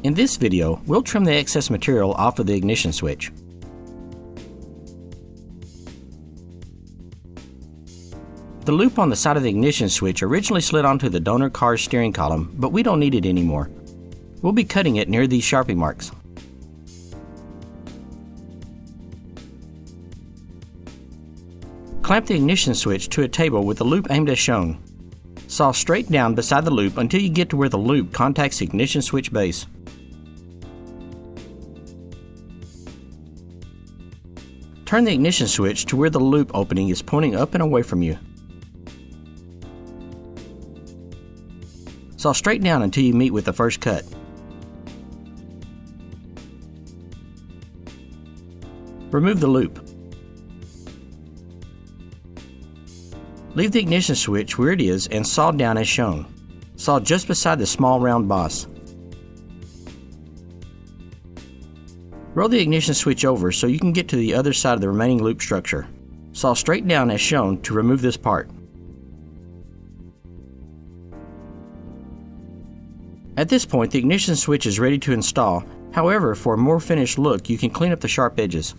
In this video, we'll trim the excess material off of the ignition switch. The loop on the side of the ignition switch originally slid onto the donor car's steering column, but we don't need it anymore. We'll be cutting it near these Sharpie marks. Clamp the ignition switch to a table with the loop aimed as shown. Saw straight down beside the loop until you get to where the loop contacts the ignition switch base. Turn the ignition switch to where the loop opening is pointing up and away from you. Saw straight down until you meet with the first cut. Remove the loop. Leave the ignition switch where it is and saw down as shown. Saw just beside the small round boss. Roll the ignition switch over so you can get to the other side of the remaining loop structure. Saw straight down as shown to remove this part. At this point, the ignition switch is ready to install. However, for a more finished look, you can clean up the sharp edges.